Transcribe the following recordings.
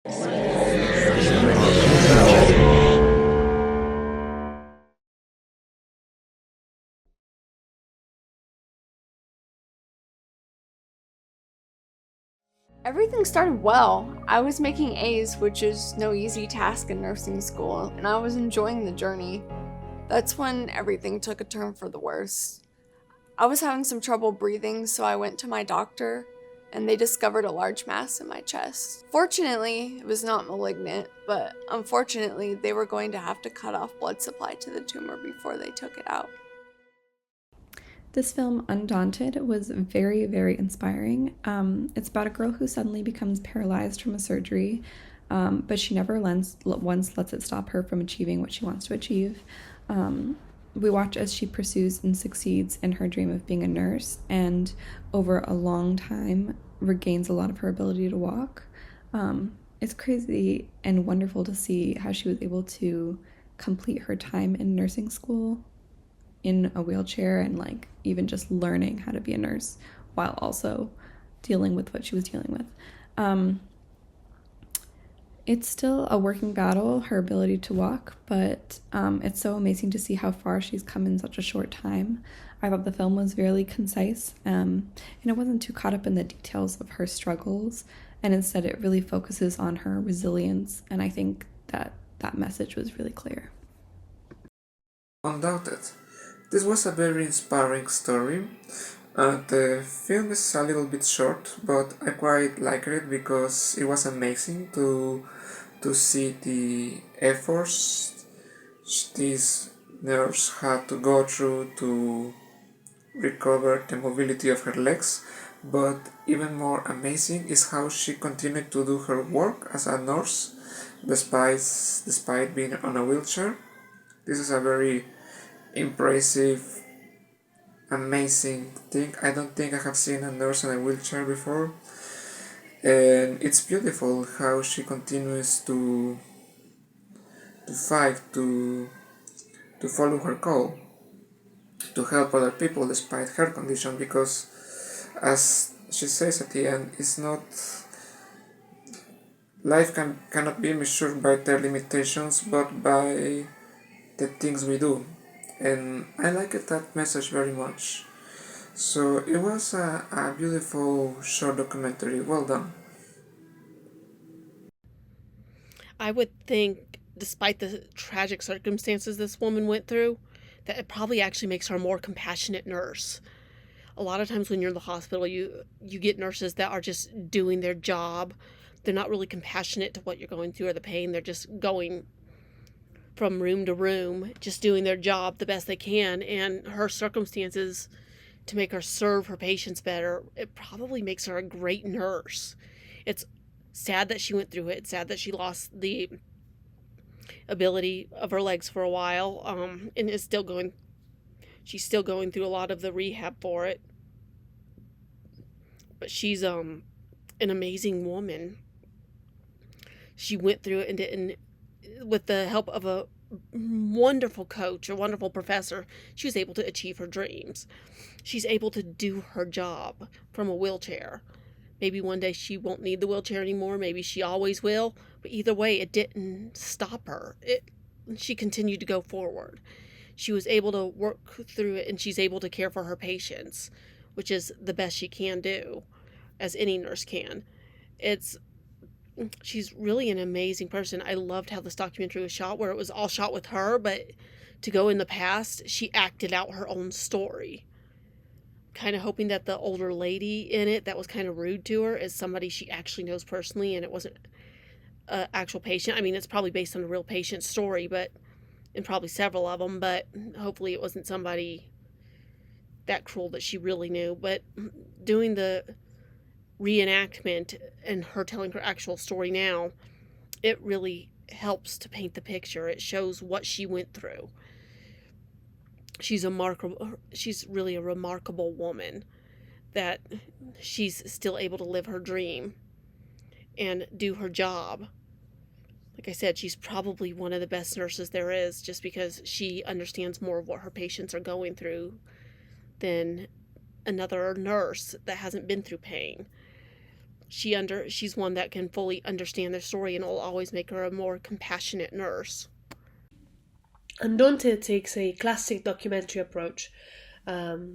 Everything started well. I was making A's, which is no easy task in nursing school, and I was enjoying the journey. That's when everything took a turn for the worse. I was having some trouble breathing, so I went to my doctor, and they discovered a large mass in my chest. Fortunately, it was not malignant, but unfortunately, they were going to have to cut off blood supply to the tumor before they took it out. This film, Undaunted, was very, very inspiring. It's about a girl who suddenly becomes paralyzed from a surgery, but she never once lets it stop her from achieving what she wants to achieve. We watch as she pursues and succeeds in her dream of being a nurse, and over a long time regains a lot of her ability to walk. It's crazy and wonderful to see how she was able to complete her time in nursing school in a wheelchair and like even just learning how to be a nurse while also dealing with what she was dealing with. It's still a working battle, her ability to walk, but it's so amazing to see how far she's come in such a short time. I thought the film was really concise, and it wasn't too caught up in the details of her struggles, and instead it really focuses on her resilience, and I think that message was really clear. Undoubted. This was a very inspiring story. The film is a little bit short, but I quite liked it because it was amazing to see the efforts this nurse had to go through to recover the mobility of her legs. But even more amazing is how she continued to do her work as a nurse despite being on a wheelchair. This is a very impressive, amazing thing. I don't think I have seen a nurse in a wheelchair before, and it's beautiful how she continues to fight to follow her call to help other people despite her condition, because as she says at the end, it's not cannot be measured by their limitations but by the things we do. And I liked that message very much. So it was a beautiful short documentary. Well done. I would think, despite the tragic circumstances this woman went through, that it probably actually makes her a more compassionate nurse. A lot of times when you're in the hospital, you get nurses that are just doing their job. They're not really compassionate to what you're going through or the pain. They're just going from room to room, just doing their job the best they can. And her circumstances, to make her serve her patients better, it probably makes her a great nurse. It's sad that she went through it. It's sad that she lost the ability of her legs for a while, and is still going. She's still going through a lot of the rehab for it. But she's an amazing woman. She went through it and didn't, with the help of a wonderful coach, a wonderful professor, she was able to achieve her dreams. She's able to do her job from a wheelchair. Maybe one day she won't need the wheelchair anymore. Maybe she always will. But either way, it didn't stop her. She continued to go forward. She was able to work through it, and she's able to care for her patients, which is the best she can do, as any nurse can. She's really an amazing person. I loved how this documentary was shot, where it was all shot with her, but to go in the past, she acted out her own story. Kind of hoping that the older lady in it that was kind of rude to her is somebody she actually knows personally, and it wasn't an actual patient. I mean, it's probably based on a real patient's story, but and probably several of them, but hopefully it wasn't somebody that cruel that she really knew. But doing the reenactment and her telling her actual story now, it really helps to paint the picture. It shows what she went through. She's really a remarkable woman, that she's still able to live her dream and do her job. Like I said, she's probably one of the best nurses there is, just because she understands more of what her patients are going through than another nurse that hasn't been through pain. she's one that can fully understand their story, and it'll always make her a more compassionate nurse. Undaunted takes a classic documentary approach.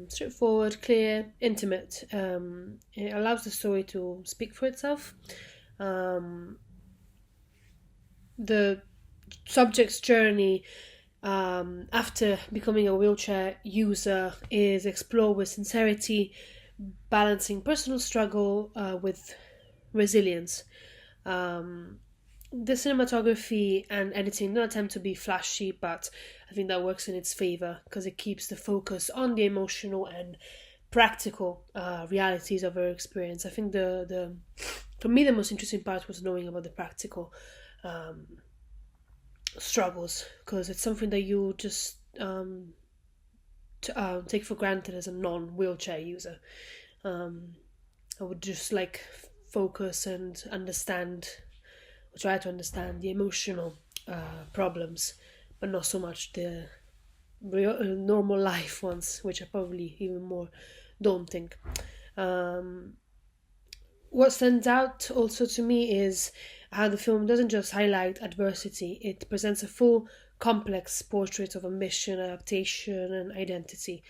Straightforward, clear, intimate. It allows the story to speak for itself. The subject's journey after becoming a wheelchair user is explored with sincerity, balancing personal struggle with resilience. The cinematography and editing don't attempt to be flashy, but I think that works in its favor because it keeps the focus on the emotional and practical realities of her experience. I think the for me the most interesting part was knowing about the practical struggles, because it's something that you just take for granted as a non-wheelchair user. I would just focus and understand, or try to understand the emotional problems, but not so much the normal life ones, which are probably even more daunting. What stands out also to me is how the film doesn't just highlight adversity, it presents a full, complex portrait of ambition, adaptation, and identity.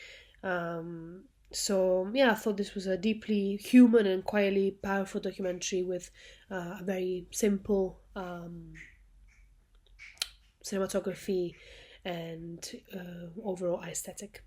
So, yeah, I thought this was a deeply human and quietly powerful documentary with a very simple cinematography and overall aesthetic.